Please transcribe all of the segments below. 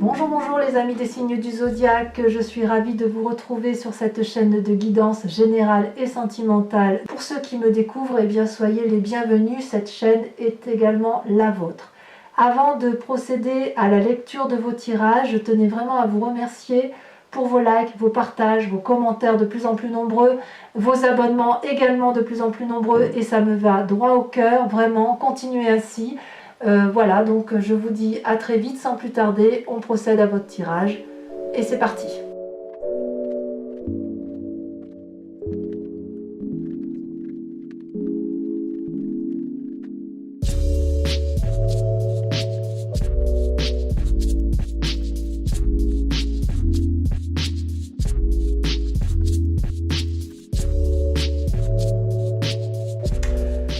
Bonjour, bonjour les amis des signes du zodiaque, je suis ravie de vous retrouver sur cette chaîne de guidance générale et sentimentale. Pour ceux qui me découvrent, eh bien soyez les bienvenus, cette chaîne est également la vôtre. Avant de procéder à la lecture de vos tirages, je tenais vraiment à vous remercier pour vos likes, vos partages, vos commentaires de plus en plus nombreux, vos abonnements également de plus en plus nombreux et ça me va droit au cœur, vraiment, continuez ainsi. Voilà, donc je vous dis à très vite, sans plus tarder, on procède à votre tirage et c'est parti.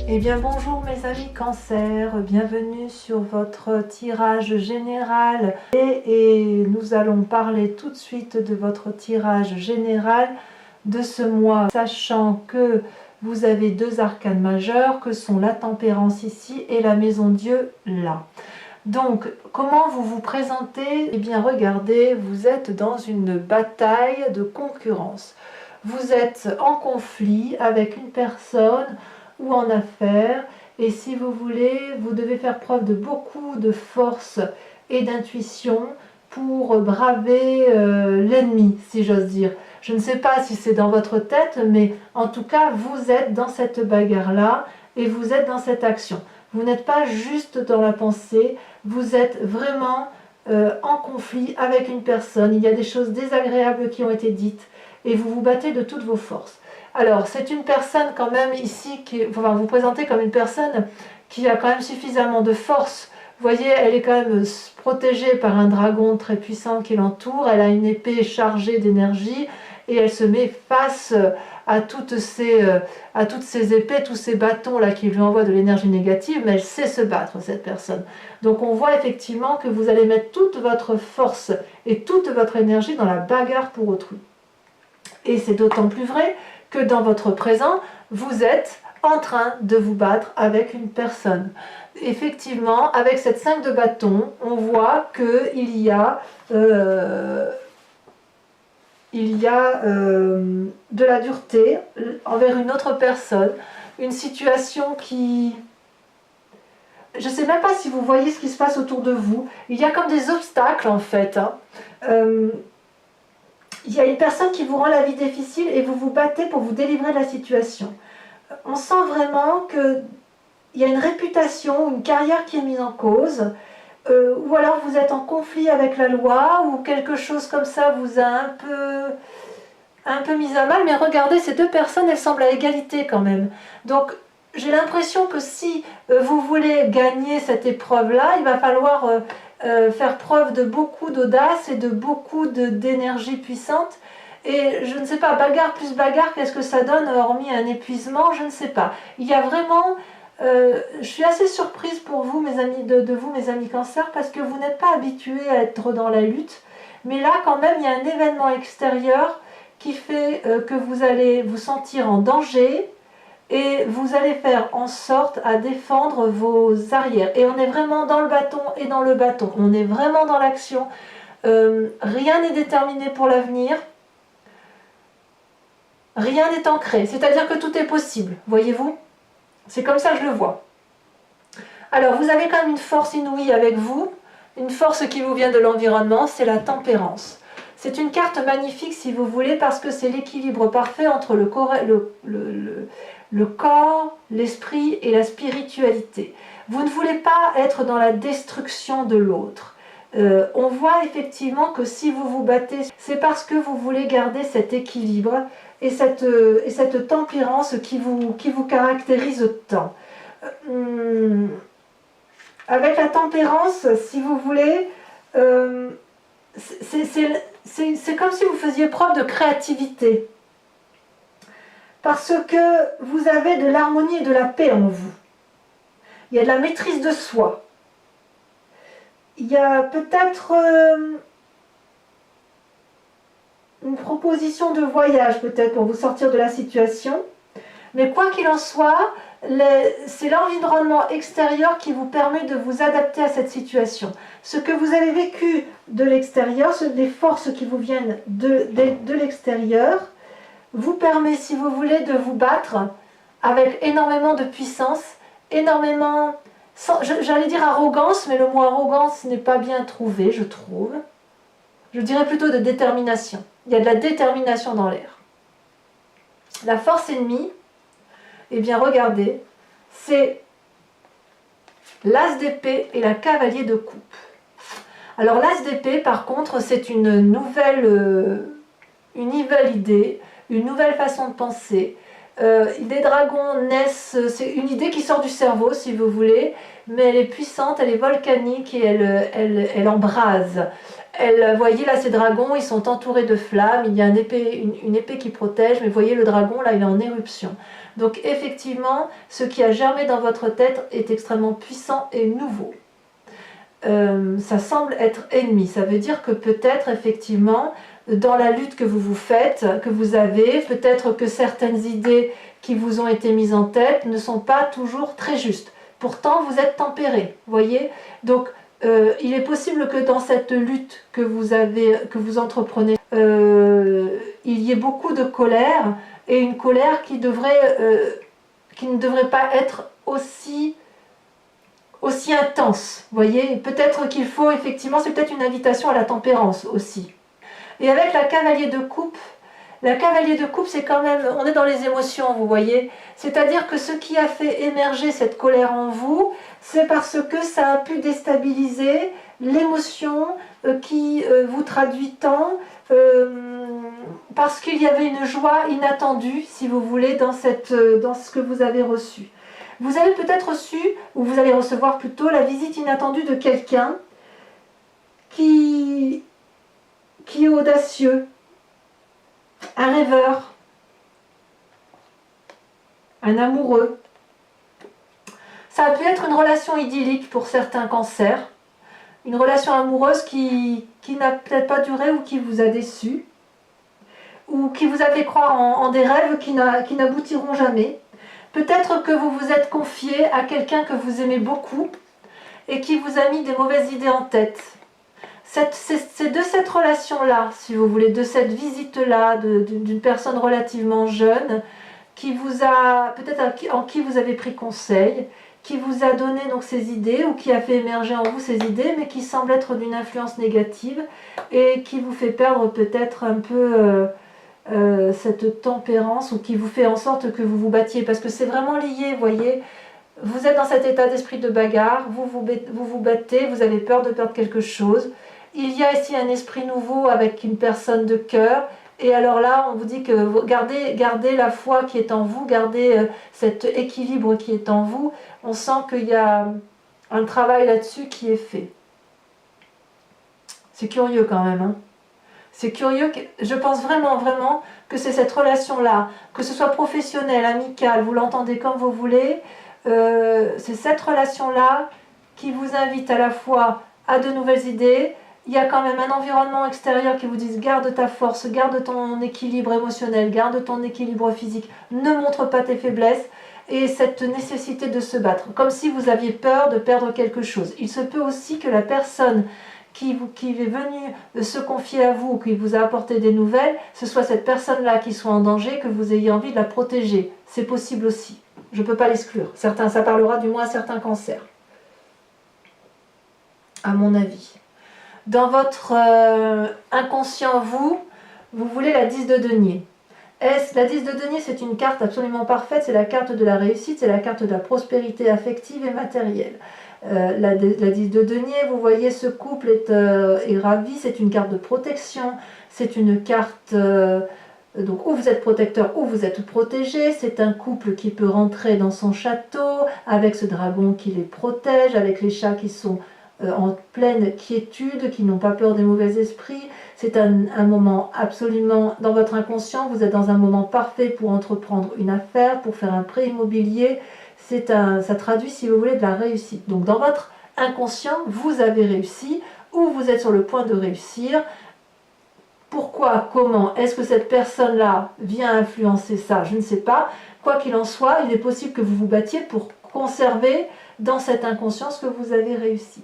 Eh bien bonjour mes amis Cancer, bienvenue sur votre tirage général et nous allons parler tout de suite de votre tirage général de ce mois, sachant que vous avez deux arcanes majeurs que sont la tempérance ici et la maison Dieu là. Donc comment vous vous présentez? Eh bien regardez, vous êtes dans une bataille de concurrence. Vous êtes en conflit avec une personne ou en affaires, et si vous voulez, vous devez faire preuve de beaucoup de force et d'intuition pour braver l'ennemi, si j'ose dire. Je ne sais pas si c'est dans votre tête, mais en tout cas, vous êtes dans cette bagarre-là et vous êtes dans cette action. Vous n'êtes pas juste dans la pensée, vous êtes vraiment en conflit avec une personne. Il y a des choses désagréables qui ont été dites et vous vous battez de toutes vos forces. Alors, c'est une personne quand même ici, enfin, vous présentez comme une personne qui a quand même suffisamment de force. Vous voyez, elle est quand même protégée par un dragon très puissant qui l'entoure. Elle a une épée chargée d'énergie et elle se met face à toutes ces épées, tous ces bâtons là qui lui envoient de l'énergie négative, mais elle sait se battre, cette personne. Donc on voit effectivement que vous allez mettre toute votre force et toute votre énergie dans la bagarre pour autrui. Et c'est d'autant plus vrai que dans votre présent, vous êtes en train de vous battre avec une personne. Effectivement, avec cette 5 de bâton, on voit qu'il y a, de la dureté envers une autre personne, une situation qui... Je ne sais même pas si vous voyez ce qui se passe autour de vous. Il y a comme des obstacles en fait. Il y a une personne qui vous rend la vie difficile et vous vous battez pour vous délivrer de la situation. On sent vraiment qu'il y a une réputation, une carrière qui est mise en cause, ou alors vous êtes en conflit avec la loi, ou quelque chose comme ça vous a un peu mis à mal. Mais regardez, ces deux personnes, elles semblent à égalité quand même. Donc j'ai l'impression que si vous voulez gagner cette épreuve-là, il va falloir... faire preuve de beaucoup d'audace et de beaucoup d'énergie puissante. Et je ne sais pas, bagarre plus bagarre, qu'est-ce que ça donne hormis un épuisement? Je ne sais pas. Il y a vraiment... je suis assez surprise pour vous, mes amis, de vous, mes amis Cancer, parce que vous n'êtes pas habitués à être dans la lutte. Mais là, quand même, il y a un événement extérieur qui fait que vous allez vous sentir en danger, et vous allez faire en sorte à défendre vos arrières. Et on est vraiment dans le bâton et dans le bâton. On est vraiment dans l'action. Rien n'est déterminé pour l'avenir. Rien n'est ancré. C'est-à-dire que tout est possible. Voyez-vous? C'est comme ça que je le vois. Alors, vous avez quand même une force inouïe avec vous. Une force qui vous vient de l'environnement, c'est la tempérance. C'est une carte magnifique, si vous voulez, parce que c'est l'équilibre parfait entre le corps, l'esprit et la spiritualité. Vous ne voulez pas être dans la destruction de l'autre. On voit effectivement que si vous vous battez, c'est parce que vous voulez garder cet équilibre et cette tempérance qui vous caractérise tant. Avec la tempérance, si vous voulez, c'est comme si vous faisiez preuve de créativité. Parce que vous avez de l'harmonie et de la paix en vous. Il y a de la maîtrise de soi. Il y a peut-être une proposition de voyage, peut-être, pour vous sortir de la situation. Mais quoi qu'il en soit, c'est l'environnement extérieur qui vous permet de vous adapter à cette situation. Ce que vous avez vécu de l'extérieur, les forces qui vous viennent de l'extérieur, vous permet, si vous voulez, de vous battre avec énormément de puissance, énormément, j'allais dire arrogance, mais le mot arrogance n'est pas bien trouvé, je trouve. Je dirais plutôt de détermination. Il y a de la détermination dans l'air. La force ennemie, eh bien regardez, c'est l'as d'épée et la cavalier de coupe. Alors l'as d'épée, par contre, c'est une nouvelle idée, une nouvelle façon de penser. Des dragons naissent, c'est une idée qui sort du cerveau si vous voulez, mais elle est puissante, elle est volcanique et elle embrase. Vous voyez là ces dragons, ils sont entourés de flammes, il y a une épée qui protège, mais vous voyez le dragon là il est en éruption. Donc effectivement, ce qui a germé dans votre tête est extrêmement puissant et nouveau. Ça semble être ennemi, ça veut dire que peut-être effectivement, dans la lutte que vous vous faites, que vous avez, peut-être que certaines idées qui vous ont été mises en tête ne sont pas toujours très justes. Pourtant, vous êtes tempéré, voyez. Donc, il est possible que dans cette lutte que vous entreprenez, il y ait beaucoup de colère, et une colère qui ne devrait pas être aussi intense, voyez. Peut-être qu'il faut, effectivement, c'est peut-être une invitation à la tempérance aussi. Et avec la cavalier de coupe, c'est quand même, on est dans les émotions, vous voyez. C'est-à-dire que ce qui a fait émerger cette colère en vous, c'est parce que ça a pu déstabiliser l'émotion qui vous traduit tant, parce qu'il y avait une joie inattendue, si vous voulez, dans ce que vous avez reçu. Vous avez peut-être reçu, ou vous allez recevoir plutôt, la visite inattendue de quelqu'un qui est audacieux, un rêveur, un amoureux. Ça a pu être une relation idyllique pour certains cancers, une relation amoureuse qui n'a peut-être pas duré ou qui vous a déçu, ou qui vous a fait croire en des rêves qui n'aboutiront jamais. Peut-être que vous vous êtes confié à quelqu'un que vous aimez beaucoup et qui vous a mis des mauvaises idées en tête. C'est de cette relation-là, si vous voulez, de cette visite-là, d'une personne relativement jeune, qui vous a, peut-être en qui vous avez pris conseil, qui vous a donné donc ces idées, ou qui a fait émerger en vous ces idées, mais qui semble être d'une influence négative, et qui vous fait perdre peut-être un peu cette tempérance, ou qui vous fait en sorte que vous vous battiez, parce que c'est vraiment lié, vous voyez. Vous êtes dans cet état d'esprit de bagarre, vous vous battez, vous avez peur de perdre quelque chose. Il y a ici un esprit nouveau avec une personne de cœur. Et alors là, on vous dit que gardez la foi qui est en vous, gardez cet équilibre qui est en vous. On sent qu'il y a un travail là-dessus qui est fait. C'est curieux quand même. Hein. C'est curieux, je pense vraiment que c'est cette relation-là, que ce soit professionnelle, amicale, vous l'entendez comme vous voulez, c'est cette relation-là qui vous invite à la fois à de nouvelles idées. Il y a quand même un environnement extérieur qui vous dit garde ta force, garde ton équilibre émotionnel, garde ton équilibre physique, ne montre pas tes faiblesses, et cette nécessité de se battre, comme si vous aviez peur de perdre quelque chose. Il se peut aussi que la personne qui est venue se confier à vous, qui vous a apporté des nouvelles, ce soit cette personne-là qui soit en danger, que vous ayez envie de la protéger. C'est possible aussi. Je ne peux pas l'exclure. Ça parlera du moins à certains cancers, à mon avis. Dans votre inconscient, vous voulez la 10 de denier. La 10 de denier, c'est une carte absolument parfaite, c'est la carte de la réussite, c'est la carte de la prospérité affective et matérielle. La 10 de denier, vous voyez, ce couple est ravi, c'est une carte de protection, c'est une carte donc où vous êtes protecteur, où vous êtes protégé, c'est un couple qui peut rentrer dans son château, avec ce dragon qui les protège, avec les chats qui sont en pleine quiétude, qui n'ont pas peur des mauvais esprits. C'est un moment absolument, dans votre inconscient, vous êtes dans un moment parfait pour entreprendre une affaire, pour faire un prêt immobilier. Ça traduit, si vous voulez, de la réussite. Donc dans votre inconscient, vous avez réussi, ou vous êtes sur le point de réussir. Pourquoi, comment, est-ce que cette personne-là vient influencer ça? Je ne sais pas. quoi qu'il en soit, il est possible que vous vous battiez pour conserver dans cette inconscience que vous avez réussi.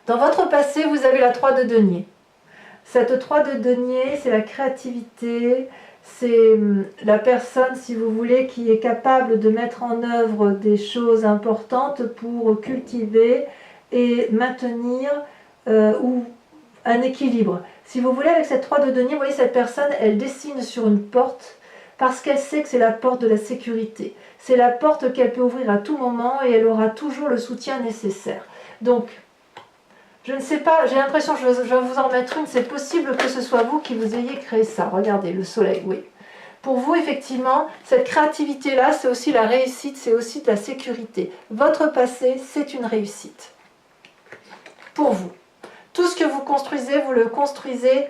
Dans votre passé, vous avez la 3 de denier. Cette 3 de denier, c'est la créativité, c'est la personne, si vous voulez, qui est capable de mettre en œuvre des choses importantes pour cultiver et maintenir ou un équilibre. Si vous voulez, avec cette 3 de denier, vous voyez, cette personne, elle dessine sur une porte parce qu'elle sait que c'est la porte de la sécurité. C'est la porte qu'elle peut ouvrir à tout moment et elle aura toujours le soutien nécessaire. Donc, je ne sais pas, j'ai l'impression, je vais vous en remettre une, c'est possible que ce soit vous qui vous ayez créé ça. Regardez, le soleil, oui. Pour vous, effectivement, cette créativité-là, c'est aussi la réussite, c'est aussi de la sécurité. Votre passé, c'est une réussite. Pour vous. Tout ce que vous le construisez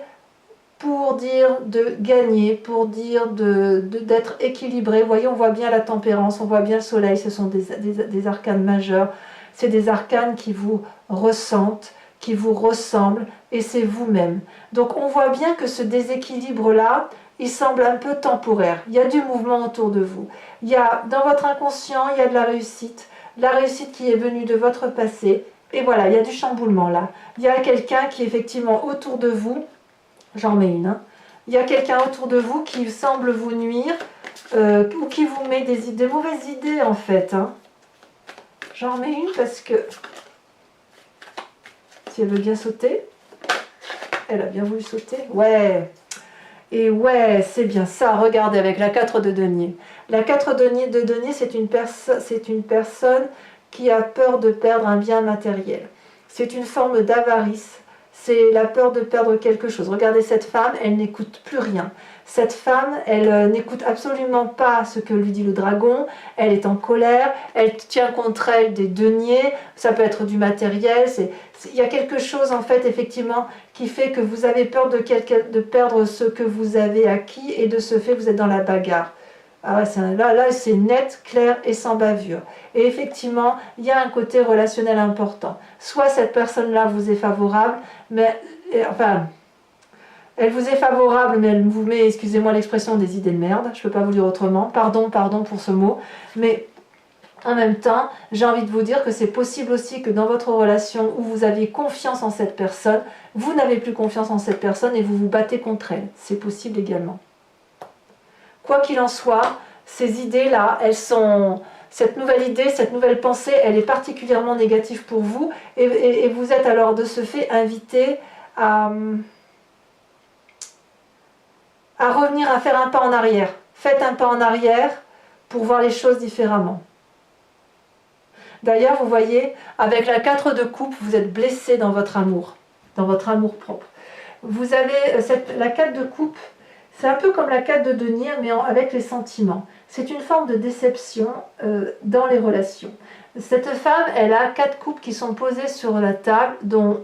pour dire de gagner, pour dire d'être équilibré. Vous voyez, on voit bien la tempérance, on voit bien le soleil, ce sont des arcanes majeurs. C'est des arcanes qui vous ressentent, qui vous ressemblent, et c'est vous-même. Donc on voit bien que ce déséquilibre-là, il semble un peu temporaire. Il y a du mouvement autour de vous. Il y a, dans votre inconscient, il y a de la réussite qui est venue de votre passé. Et voilà, il y a du chamboulement là. Il y a quelqu'un qui est effectivement autour de vous. J'en mets une. Il y a quelqu'un autour de vous qui semble vous nuire ou qui vous met des mauvaises idées en fait. J'en mets une parce que si elle veut bien sauter, elle a bien voulu sauter. Ouais. Et ouais, c'est bien ça. Regardez avec la 4 de denier. La 4 de denier, c'est une personne qui a peur de perdre un bien matériel. C'est une forme d'avarice. C'est la peur de perdre quelque chose. Regardez cette femme, elle n'écoute plus rien. Cette femme, elle n'écoute absolument pas ce que lui dit le dragon. Elle est en colère, elle tient contre elle des deniers. Ça peut être du matériel. Il y a quelque chose, en fait, effectivement, qui fait que vous avez peur de perdre ce que vous avez acquis et de ce fait, vous êtes dans la bagarre. Ah ouais, là c'est net, clair et sans bavure. Et effectivement, il y a un côté relationnel important. Soit cette personne-là vous est favorable, mais enfin, elle vous est favorable, mais elle vous met, excusez-moi l'expression, des idées de merde. Je ne peux pas vous dire autrement. Pardon pour ce mot. Mais en même temps, j'ai envie de vous dire que c'est possible aussi que dans votre relation où vous aviez confiance en cette personne, vous n'avez plus confiance en cette personne et vous vous battez contre elle. C'est possible également. Quoi qu'il en soit, ces idées-là, cette nouvelle idée, cette nouvelle pensée, elle est particulièrement négative pour vous et vous êtes alors de ce fait invité à revenir, à faire un pas en arrière. Faites un pas en arrière pour voir les choses différemment. D'ailleurs, vous voyez, avec la 4 de coupe, vous êtes blessé dans votre amour propre. Vous avez la 4 de coupe. C'est un peu comme la 4 de denier, mais avec les sentiments. C'est une forme de déception dans les relations. Cette femme, elle a 4 coupes qui sont posées sur la table, dont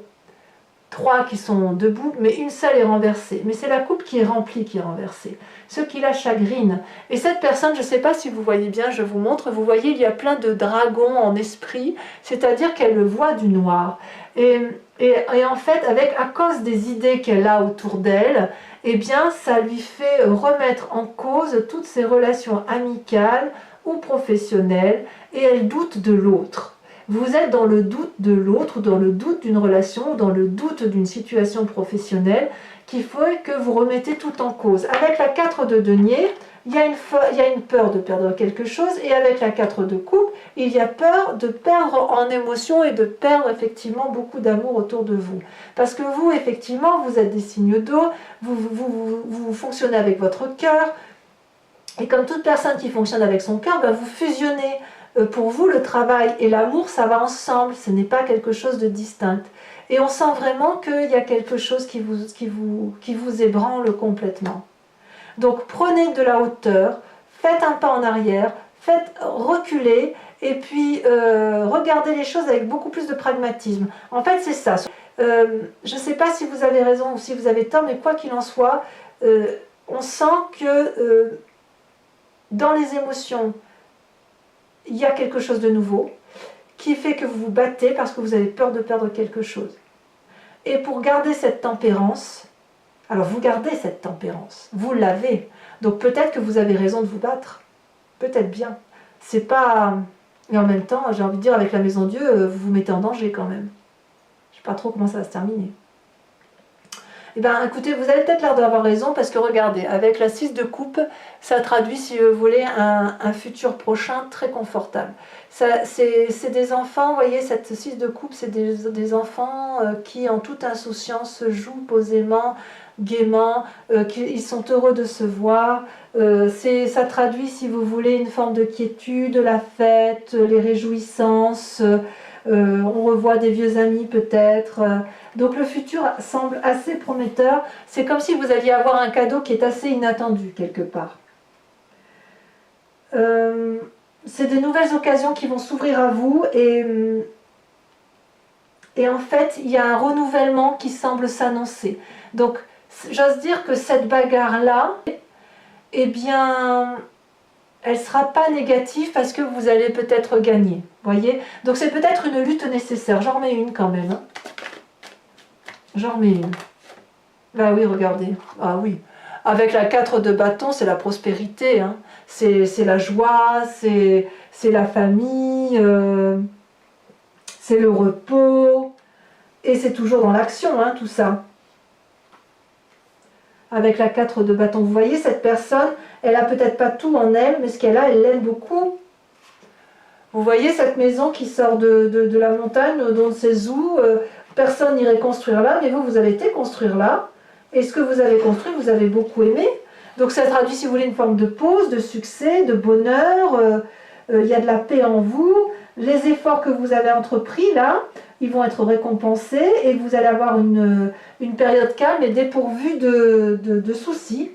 3 qui sont debout, mais une seule est renversée. Mais c'est la coupe qui est remplie qui est renversée. Ce qui la chagrine. Et cette personne, je ne sais pas si vous voyez bien, je vous montre, vous voyez, il y a plein de dragons en esprit, c'est-à-dire qu'elle le voit du noir. Et en fait, à cause des idées qu'elle a autour d'elle, eh bien, ça lui fait remettre en cause toutes ses relations amicales ou professionnelles, et elle doute de l'autre. Vous êtes dans le doute de l'autre, dans le doute d'une relation, dans le doute d'une situation professionnelle, qu'il faut que vous remettez tout en cause. Avec la 4 de denier, il y a une peur de perdre quelque chose, et avec la 4 de coupe, il y a peur de perdre en émotion et de perdre effectivement beaucoup d'amour autour de vous. Parce que vous, effectivement, vous êtes des signes d'eau, vous fonctionnez avec votre cœur, et comme toute personne qui fonctionne avec son cœur, vous fusionnez. Pour vous, le travail et l'amour, ça va ensemble, ce n'est pas quelque chose de distinct. Et on sent vraiment qu'il y a quelque chose qui vous ébranle complètement. Donc prenez de la hauteur, faites un pas en arrière, faites reculer, et puis regardez les choses avec beaucoup plus de pragmatisme. En fait, c'est ça. Je ne sais pas si vous avez raison ou si vous avez tort, mais quoi qu'il en soit, on sent que dans les émotions, il y a quelque chose de nouveau qui fait que vous vous battez parce que vous avez peur de perdre quelque chose. Et pour garder cette tempérance, Alors vous gardez cette tempérance, vous l'avez. Donc peut-être que vous avez raison de vous battre, peut-être bien. C'est pas... Et en même temps, j'ai envie de dire, avec la maison Dieu, vous vous mettez en danger quand même. Je sais pas trop comment ça va se terminer. Eh bien, écoutez, vous avez peut-être l'air d'avoir raison, parce que regardez, avec la 6 de coupe, ça traduit, si vous voulez, un futur prochain très confortable. C'est des enfants, vous voyez, cette 6 de coupe, c'est des enfants qui, en toute insouciance, jouent posément, gaiement, ils sont heureux de se voir. Ça traduit, si vous voulez, une forme de quiétude, la fête, les réjouissances. On revoit des vieux amis peut-être. Donc le futur semble assez prometteur. C'est comme si vous alliez avoir un cadeau qui est assez inattendu quelque part. C'est des nouvelles occasions qui vont s'ouvrir à vous et en fait il y a un renouvellement qui semble s'annoncer. Donc j'ose dire que cette bagarre-là, eh bien, elle ne sera pas négative parce que vous allez peut-être gagner. Voyez? Donc c'est peut-être une lutte nécessaire. J'en remets une quand même. Hein. J'en remets une. Bah oui, regardez. Ah oui. Avec la 4 de bâton, c'est la prospérité. Hein. C'est la joie, c'est la famille, c'est le repos. Et c'est toujours dans l'action, hein, tout ça. Avec la 4 de bâton. Vous voyez, cette personne, elle a peut-être pas tout en elle, mais ce qu'elle a, elle l'aime beaucoup. Vous voyez cette maison qui sort de la montagne, dont c'est où personne n'irait construire là, mais vous avez été construire là. Et ce que vous avez construit, vous avez beaucoup aimé. Donc ça traduit, si vous voulez, une forme de pause, de succès, de bonheur. Il y a de la paix en vous. Les efforts que vous avez entrepris là, ils vont être récompensés et vous allez avoir une période calme et dépourvue de soucis.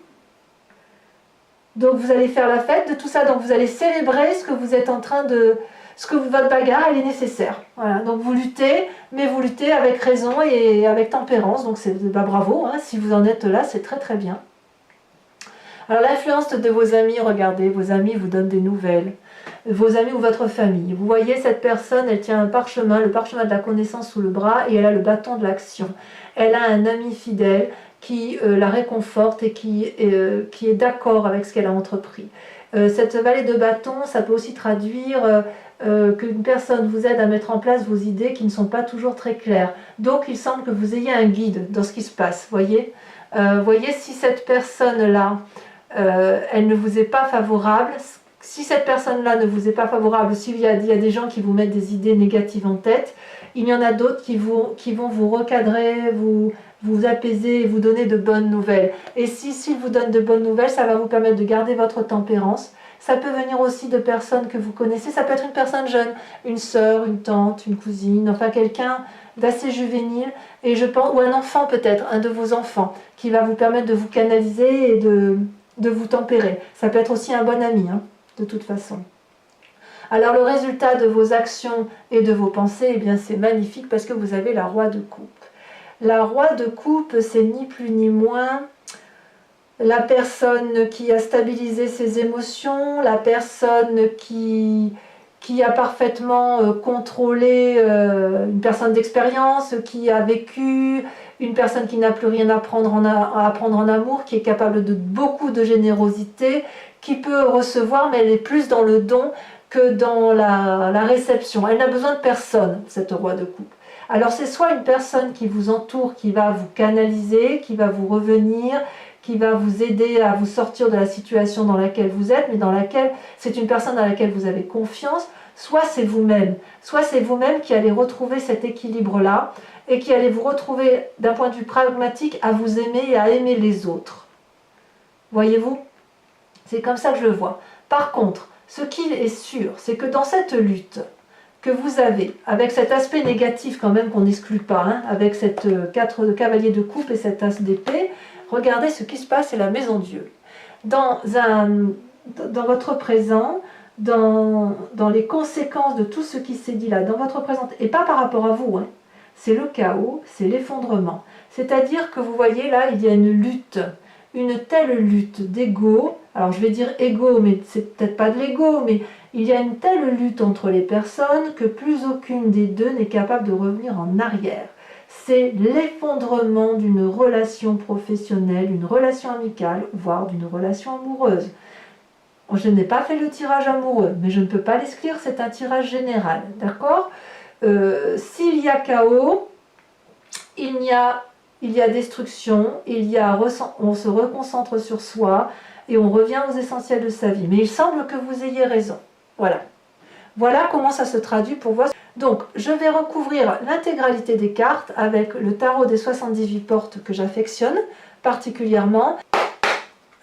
Donc vous allez faire la fête de tout ça, donc vous allez célébrer ce que vous êtes en train de... votre bagarre, elle est nécessaire. Voilà, donc vous luttez, mais vous luttez avec raison et avec tempérance, donc c'est bravo, hein, si vous en êtes là, c'est très très bien. Alors l'influence de vos amis, regardez, vos amis vous donnent des nouvelles. Vos amis ou votre famille. Vous voyez cette personne, elle tient un parchemin, le parchemin de la connaissance sous le bras et elle a le bâton de l'action. Elle a un ami fidèle qui la réconforte et qui est d'accord avec ce qu'elle a entrepris. Cette vallée de bâton, ça peut aussi traduire qu'une personne vous aide à mettre en place vos idées qui ne sont pas toujours très claires. Donc il semble que vous ayez un guide dans ce qui se passe. Voyez, si cette personne-là, elle ne vous est pas favorable, si cette personne-là ne vous est pas favorable, s'il y a des gens qui vous mettent des idées négatives en tête, il y en a d'autres qui vont vous recadrer, vous apaiser et vous donner de bonnes nouvelles. Et s'ils vous donnent de bonnes nouvelles, ça va vous permettre de garder votre tempérance. Ça peut venir aussi de personnes que vous connaissez. Ça peut être une personne jeune, une sœur, une tante, une cousine, enfin quelqu'un d'assez juvénile. Et je pense, ou un enfant peut-être, un de vos enfants, qui va vous permettre de vous canaliser et de vous tempérer. Ça peut être aussi un bon ami, hein, de toute façon. Alors le résultat de vos actions et de vos pensées, eh bien c'est magnifique parce que vous avez la roi de coupe. La roi de coupe, c'est ni plus ni moins la personne qui a stabilisé ses émotions, la personne qui a parfaitement contrôlé, une personne d'expérience, qui a vécu, une personne qui n'a plus rien à apprendre en amour, qui est capable de beaucoup de générosité, qui peut recevoir, mais elle est plus dans le don que dans la réception. Elle n'a besoin de personne, cette roi de coupe. Alors c'est soit une personne qui vous entoure, qui va vous canaliser, qui va vous revenir, qui va vous aider à vous sortir de la situation dans laquelle vous êtes, mais dans laquelle c'est une personne dans laquelle vous avez confiance, soit c'est vous-même qui allez retrouver cet équilibre-là et qui allez vous retrouver d'un point de vue pragmatique à vous aimer et à aimer les autres. Voyez-vous? C'est comme ça que je le vois. Par contre, ce qui est sûr, c'est que dans cette lutte que vous avez, avec cet aspect négatif quand même qu'on n'exclut pas, hein, avec cette 4 de cavalier de coupe et cette as d'épée, regardez ce qui se passe, c'est la maison Dieu. Dans votre présent, dans les conséquences de tout ce qui s'est dit là, dans votre présent, et pas par rapport à vous, hein, c'est le chaos, c'est l'effondrement. C'est-à-dire que vous voyez là, il y a une lutte, une telle lutte d'ego, alors je vais dire ego, mais c'est peut-être pas de l'ego, mais il y a une telle lutte entre les personnes que plus aucune des deux n'est capable de revenir en arrière. c'est l'effondrement d'une relation professionnelle, d'une relation amicale, voire d'une relation amoureuse. Je n'ai pas fait le tirage amoureux, mais je ne peux pas l'exclure, c'est un tirage général, d'accord? S'il y a chaos, il y a destruction, on se reconcentre sur soi et on revient aux essentiels de sa vie. Mais il semble que vous ayez raison. Voilà. Voilà comment ça se traduit pour vous. Donc, je vais recouvrir l'intégralité des cartes avec le tarot des 78 portes que j'affectionne particulièrement.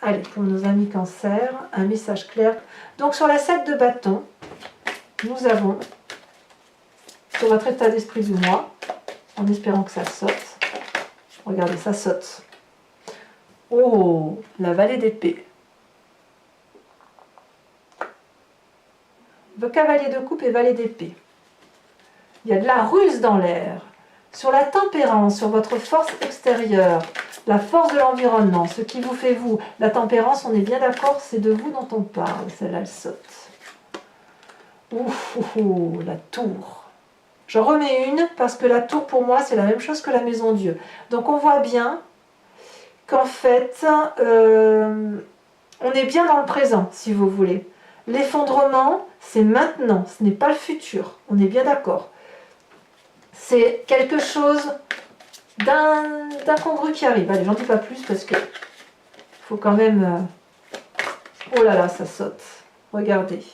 Allez, pour nos amis Cancer, un message clair. Donc, sur la 7 de bâton, nous avons, sur votre état d'esprit du mois, en espérant que ça saute. Regardez, ça saute. Oh, la vallée d'épée. Le cavalier de coupe et valet d'épée. Il y a de la ruse dans l'air. Sur la tempérance, sur votre force extérieure, la force de l'environnement, ce qui vous fait vous. La tempérance, on est bien d'accord, c'est de vous dont on parle. Celle-là, elle saute. Ouf, la tour. Je remets une parce que la tour, pour moi, c'est la même chose que la maison Dieu. Donc, on voit bien qu'en fait, on est bien dans le présent, si vous voulez. L'effondrement, c'est maintenant, ce n'est pas le futur. On est bien d'accord. C'est quelque chose d'incongru qui arrive. Allez, j'en dis pas plus parce que faut quand même... Oh là là, ça saute. Regardez.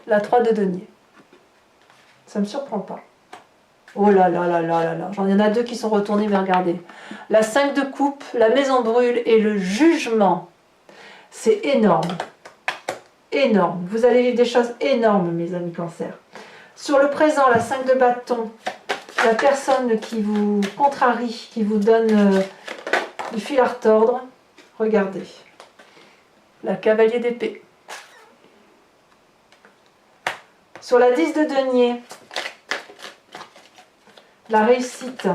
La 3 de denier. Ça ne me surprend pas. Oh là là là là là là. Il y en a deux qui sont retournés, mais regardez. La 5 de coupe, la maison brûle et le jugement. C'est énorme. Énorme. Vous allez vivre des choses énormes, mes amis Cancer. Sur le présent, la 5 de bâton, la personne qui vous contrarie, qui vous donne du fil à retordre. Regardez. La cavalier d'épée. Sur la 10 de denier, la réussite.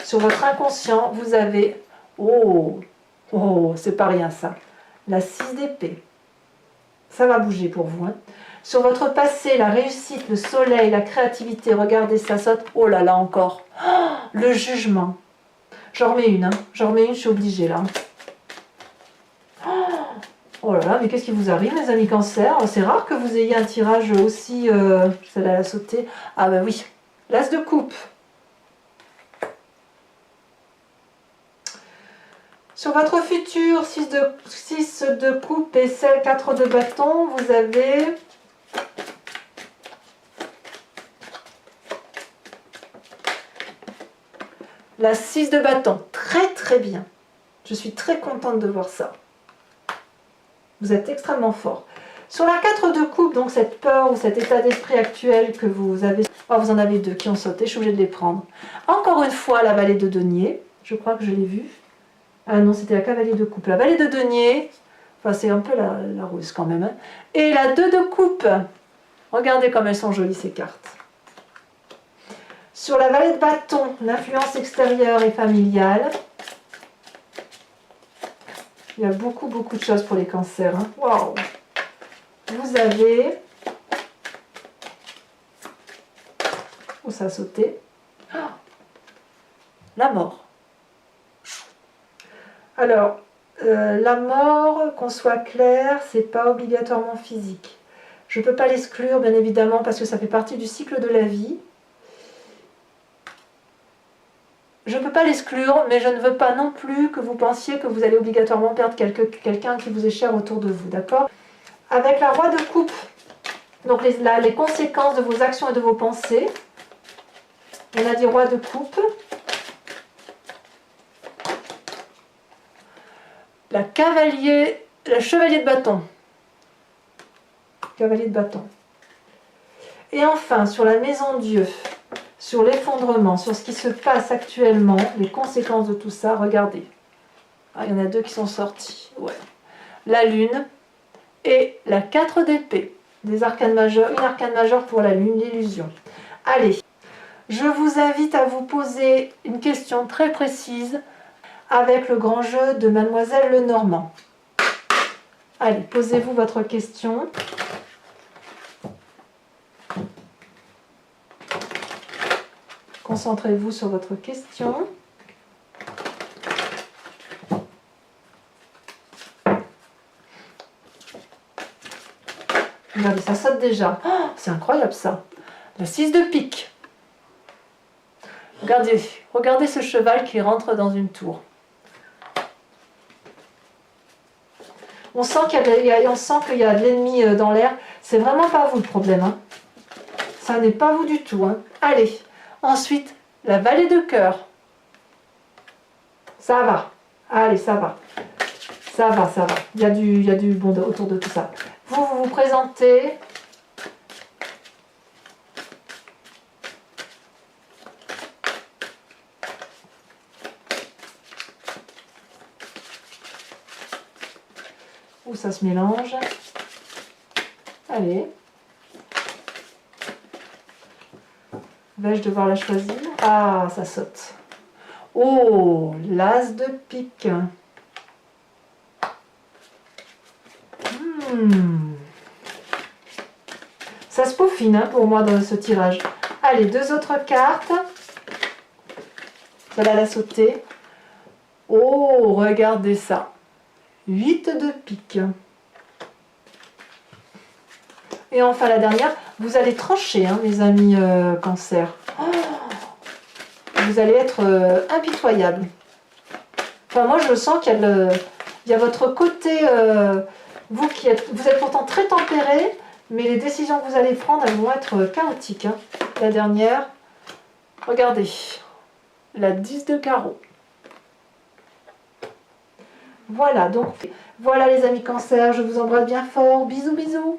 Sur votre inconscient, vous avez... Oh, c'est pas rien ça. La 6 d'épée. Ça va bouger pour vous. Hein. Sur votre passé, la réussite, le soleil, la créativité, regardez, ça saute. Oh là là encore. Oh, le jugement. J'en remets une. Hein. J'en remets une, je suis obligée là. Oh là là, mais qu'est-ce qui vous arrive, mes amis Cancer? C'est rare que vous ayez un tirage aussi... Celle-là, a sauté. Ah ben oui. L'as de coupe. Sur votre futur, 6 de coupe et 4 de bâton, vous avez la 6 de bâton. Très très bien. Je suis très contente de voir ça. Vous êtes extrêmement fort. Sur la 4 de coupe, donc cette peur ou cet état d'esprit actuel que vous avez... Oh, vous en avez deux qui ont sauté, je suis obligée de les prendre. Encore une fois, la vallée de denier. Je crois que je l'ai vue. Ah non, c'était la cavalier de coupe. La vallée de denier, enfin c'est un peu la ruse quand même. Hein. Et la 2 de coupe. Regardez comme elles sont jolies ces cartes. Sur la vallée de bâton, l'influence extérieure et familiale. Il y a beaucoup de choses pour les cancers. Hein. Waouh! Vous avez... Oh, ça a sauté. Oh, la mort. Alors, la mort, qu'on soit clair, c'est pas obligatoirement physique. Je ne peux pas l'exclure, bien évidemment, parce que ça fait partie du cycle de la vie. Je ne peux pas l'exclure, mais je ne veux pas non plus que vous pensiez que vous allez obligatoirement perdre quelqu'un qui vous est cher autour de vous, d'accord? Avec la roi de coupe, donc les conséquences de vos actions et de vos pensées. On a dit roi de coupe. Le chevalier de bâton. Cavalier de bâton. Et enfin, sur la maison Dieu, sur l'effondrement, sur ce qui se passe actuellement, les conséquences de tout ça, regardez. Ah, il y en a deux qui sont sortis. Ouais. La lune et la 4 d'épée. Des arcanes majeures, une arcane majeure pour la lune, l'illusion. Allez, je vous invite à vous poser une question très précise avec le grand jeu de Mademoiselle Lenormand. Allez, posez-vous votre question. Concentrez-vous sur votre question. Regardez, ça saute déjà. Oh, c'est incroyable ça. La 6 de pique. Regardez, regardez ce cheval qui rentre dans une tour. On sent qu'il y a de l'ennemi dans l'air. C'est vraiment pas vous le problème. Hein. Ça n'est pas vous du tout. Hein. Allez, ensuite, la vallée de cœur. Ça va. Allez, ça va. Ça va, ça va. Il y a du bon autour de tout ça. Vous vous présentez. Où ça se mélange. Allez. Vais-je devoir la choisir? Ah, ça saute. Oh, l'as de pique. Ça se peaufine hein, pour moi dans ce tirage. Allez, 2 autres cartes. Celle-là, elle a sauté. Oh, regardez ça. 8 de pique. Et enfin la dernière, vous allez trancher, hein, mes amis cancer. Oh, vous allez être impitoyable. Enfin, moi, je sens qu'il y a votre côté, vous êtes pourtant très tempéré, mais les décisions que vous allez prendre, elles vont être chaotiques. Hein. La dernière, regardez, la 10 de carreau. Voilà, donc, voilà les amis cancer, je vous embrasse bien fort. Bisous, bisous.